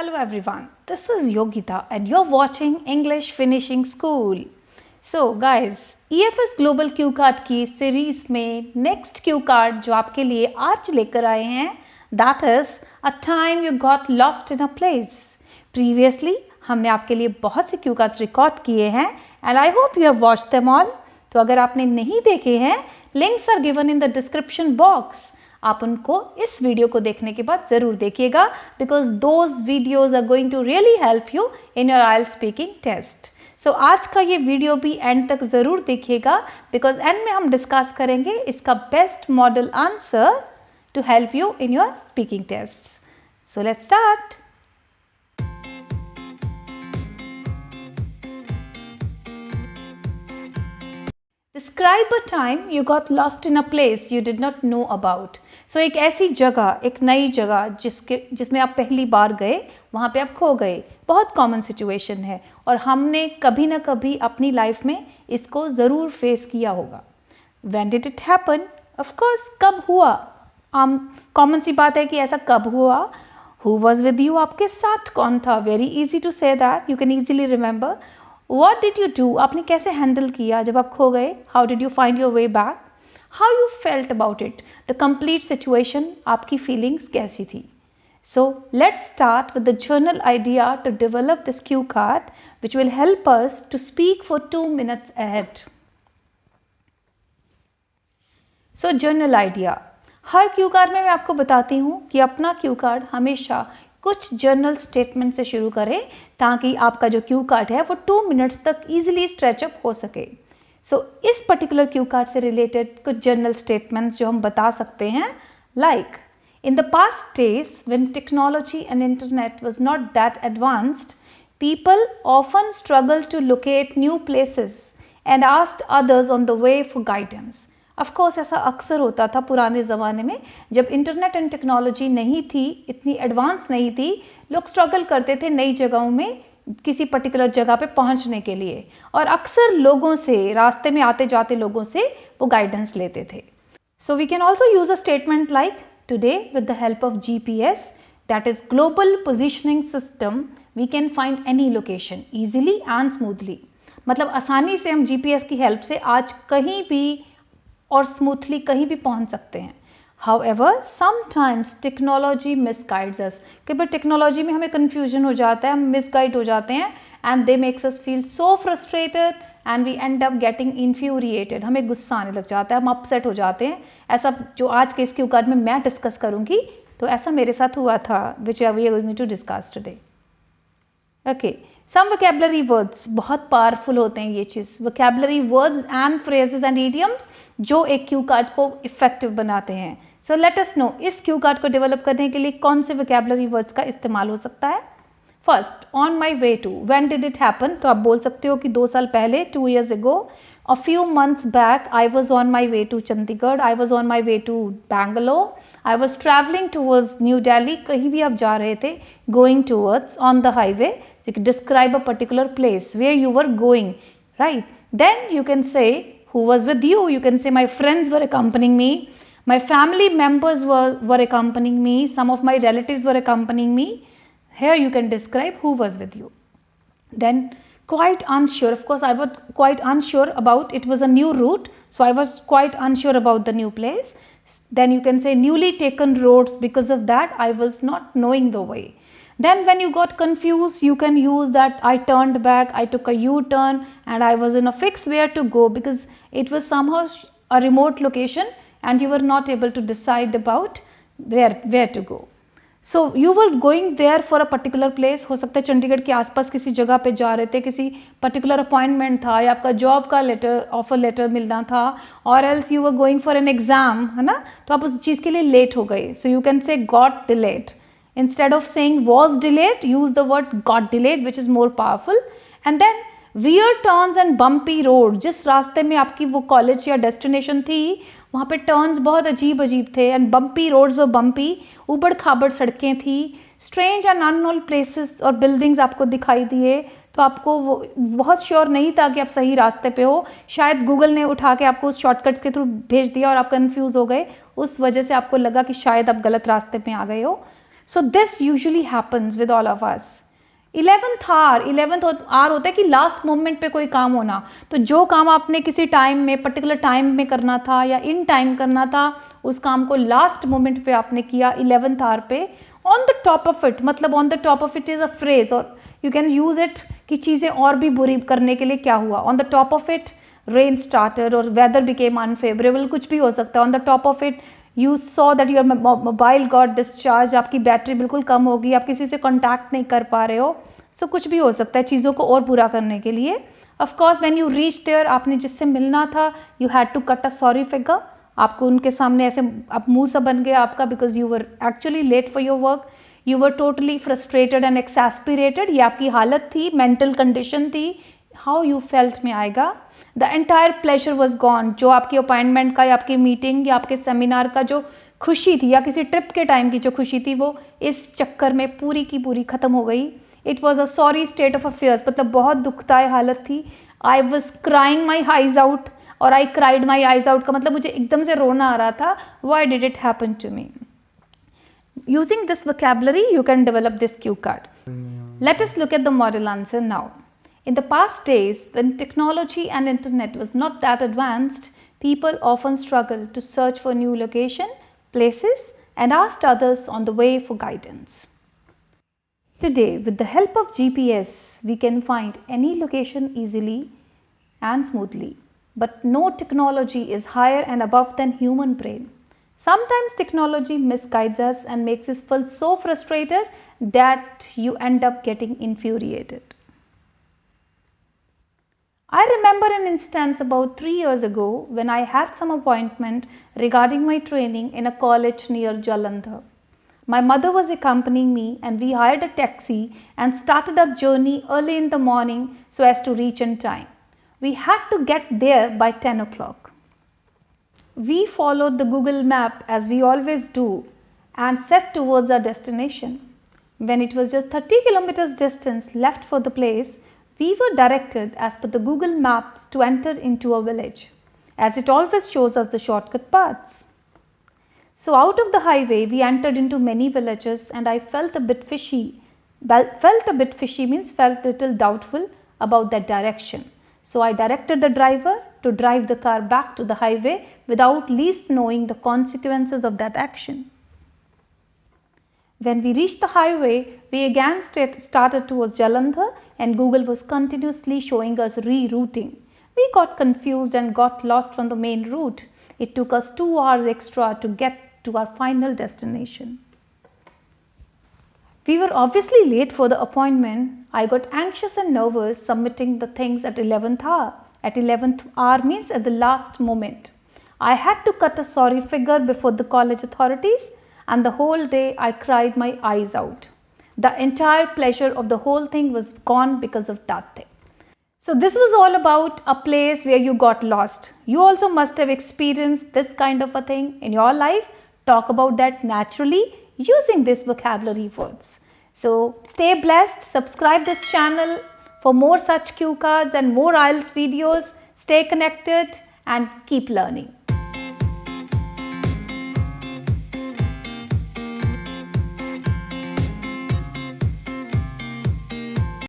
Hello everyone, this is Yogita and you're watching English Finishing School. So guys, EFS Global Cue Card की series में next Q card जो आपके लिए आज लेकर आए हैं that is a time you got lost in a place. Previously हमने आपके लिए बहुत से क्यू कार्ड्स रिकॉर्ड किए हैं and I hope you have watched them all. तो अगर आपने नहीं देखे हैं, links are given in the description box. आप उनको इस वीडियो को देखने के बाद ज़रूर देखिएगा because those videos are going to really help you in your IELTS speaking test. So आज का ये वीडियो भी एंड तक ज़रूर देखिएगा बिकॉज एंड में हम डिस्कस करेंगे इसका best model answer to help you in your speaking test. So let's start. Describe a time you got lost in a place you did not know about. So एक ऐसी जगह, एक नई जगह जिसमें आप पहली बार गए, वहाँ पे आप खो गए. बहुत कॉमन सिचुएशन है और हमने कभी ना कभी अपनी लाइफ में इसको ज़रूर फेस किया होगा. When did it happen? Of course, कब हुआ? कॉमन सी बात है कि ऐसा कब हुआ. Who was with you? आपके साथ कौन था? Very easy to say that. You can easily remember. What did you do? आपने कैसे हैंडल किया जब आप खो गए? How did you find your way back? How you felt about it? The complete situation, आपकी feelings कैसी थी? So let's start with the general idea to develop this cue card which will help us to speak for 2 minutes ahead. So general idea. Her Q card में मैं आपको बताती हूँ कि अपना क्यू कार्ड हमेशा कुछ जर्नल स्टेटमेंट से शुरू करें ताकि आपका जो क्यू कार्ड है वो 2 मिनट्स तक इजीली स्ट्रेचअप हो सके. सो इस पर्टिकुलर क्यू कार्ड से रिलेटेड कुछ जर्नल स्टेटमेंट्स जो हम बता सकते हैं like in the past days when technology and internet was not that advanced people often struggle to locate new places and asked others on the way for guidance. Of course ऐसा अक्सर होता था पुराने ज़माने में जब इंटरनेट एंड टेक्नोलॉजी नहीं थी, इतनी एडवांस नहीं थी, लोग स्ट्रगल करते थे नई जगहों में किसी पर्टिकुलर जगह पे पहुंचने के लिए और अक्सर लोगों से, रास्ते में आते जाते लोगों से वो गाइडेंस लेते थे. So we can also use a statement like today with the help of GPS that is global positioning system we can find any location easily and smoothly. मतलब आसानी से हम GPS की हेल्प से आज कहीं भी और स्मूथली कहीं भी पहुंच सकते हैं. However, sometimes technology misguides us. कई बार टेक्नोलॉजी में हमें कन्फ्यूजन हो जाता है, हम मिसगाइड हो जाते हैं and they makes us feel so frustrated and we end up getting infuriated. हमें गुस्सा आने लग जाता है, हम अपसेट हो जाते हैं. ऐसा जो आज के इस क्यू कार्ड में मैं डिस्कस करूँगी तो ऐसा मेरे साथ हुआ था which we are going to discuss today. Okay. Some vocabulary words बहुत पावरफुल होते हैं ये चीज़. Vocabulary words and phrases and idioms जो एक क्यू कार्ड को इफेक्टिव बनाते हैं. सो लेट अस नो इस क्यू कार्ड को डेवलप करने के लिए कौन से वोकेबलरी वर्ड्स का इस्तेमाल हो सकता है. First, on my way to. When did it happen? तो आप बोल सकते हो कि 2 साल पहले, 2 years ago. A few months back, I was on my way to Chandigarh. I was on my way to Bangalore. I was traveling towards New Delhi. कहीं भी आप जा रहे थे, going towards on the highway. So you can describe a particular place where you were going, right? Then you can say who was with you. You can say my friends were accompanying me. My family members were accompanying me. Some of my relatives were accompanying me. Here you can describe who was with you. Then quite unsure. Of course, I was quite unsure about it was a new route. So I was quite unsure about the new place. Then you can say newly taken roads. Because of that, I was not knowing the way. Then when you got confused, you can use that I turned back, I took a U-turn and I was in a fix where to go because it was somehow a remote location and you were not able to decide about where to go. So you were going there for a particular place. हो सकता है चंडीगढ़ के आसपास किसी जगह पे जा रहे थे, किसी particular appointment था या आपका जॉब का ऑफर लेटर मिलना था और else you were going for an exam, है ना, तो आप उस चीज़ के लिए लेट हो गए. So you can say got delayed. Instead of saying was delayed, use the word got delayed which is more powerful. And then weird turns and bumpy road. जिस रास्ते में आपकी वो कॉलेज या डेस्टिनेशन थी वहाँ पे टर्न्स बहुत अजीब अजीब थे एंड बम्पी रोड्स व बम्पी, उबड़ खाबड़ सड़कें थी. स्ट्रेंज एंड अननोन प्लेसेस और बिल्डिंग्स आपको दिखाई दिए तो आपको वो बहुत श्योर नहीं था कि आप सही रास्ते पे हो. शायद गूगल ने उठा के आपको उस शॉर्टकट्स के थ्रू भेज दिया और आप कन्फ्यूज़ हो गए. उस वजह से आपको लगा कि शायद आप गलत रास्ते पे आ गए हो. So this usually happens with all of us. 11th hour होता है कि लास्ट मोमेंट पे कोई काम होना, तो जो काम आपने किसी टाइम में, पर्टिकुलर टाइम में करना था या इन टाइम करना था, उस काम को लास्ट मोमेंट पे आपने किया 11th आवर पे. On the top of it, मतलब on the top of it is a phrase और यू कैन यूज इट कि चीज़ें और भी बुरी करने के लिए क्या हुआ. On the top of it rain started और वेदर बिकेम अनफेवरेबल, कुछ भी हो सकता है. On the top of it you saw that your mobile got discharge, आपकी बैटरी बिल्कुल कम होगी, आप किसी से कॉन्टैक्ट नहीं कर पा रहे हो. सो कुछ भी हो सकता है चीज़ों को और बुरा करने के लिए. Of course when you reach there, आपने जिससे मिलना था, you had to cut a sorry figure. आपको उनके सामने ऐसे अब मुंह सा बन गया आपका, because you were actually late for your work. You were totally frustrated and exasperated. ये आपकी हालत थी, मेंटल कंडीशन थी. हाउ यू फेल्ट में आएगा. The entire pleasure was gone. जो आपकी अपॉइंटमेंट का या आपकी मीटिंग या आपके सेमिनार का जो खुशी थी या किसी ट्रिप के टाइम की जो खुशी थी, वो इस चक्कर में पूरी की पूरी ख़त्म हो गई. It was a sorry state of affairs, मतलब बहुत दुखदायक हालत थी. I was crying my eyes out, और I cried my eyes out का मतलब मुझे एकदम से रोना आ रहा था. Why did it happen to me. Using this vocabulary, you can develop this cue card. Let us look at the model answer now. In the past days, when technology and internet was not that advanced, people often struggled to search for new location, places, and asked others on the way for guidance. Today, with the help of GPS, we can find any location easily and smoothly. But no technology is higher and above than human brain. Sometimes technology misguides us and makes us feel so frustrated that you end up getting infuriated. I remember an instance about 3 years ago when I had some appointment regarding my training in a college near Jalandhar. My mother was accompanying me and we hired a taxi and started our journey early in the morning so as to reach in time. We had to get there by 10 o'clock. We followed the Google map as we always do and set towards our destination. When it was just 30 kilometers distance left for the place, we were directed as per the Google maps to enter into a village, as it always shows us the shortcut paths. So out of the highway we entered into many villages and I felt a bit fishy. Felt a bit fishy means felt a little doubtful about that direction. So I directed the driver to drive the car back to the highway without least knowing the consequences of that action. When we reached the highway, we again started towards Jalandhar and Google was continuously showing us rerouting. We got confused and got lost from the main route. It took us 2 hours extra to get to our final destination. We were obviously late for the appointment. I got anxious and nervous submitting the things at 11th hour. At 11th hour means at the last moment. I had to cut a sorry figure before the college authorities and the whole day I cried my eyes out. The entire pleasure of the whole thing was gone because of that thing. So this was all about a place where you got lost. You also must have experienced this kind of a thing in your life. Talk about that naturally using this vocabulary words. So stay blessed, subscribe this channel for more such cue cards and more IELTS videos. Stay connected and keep learning.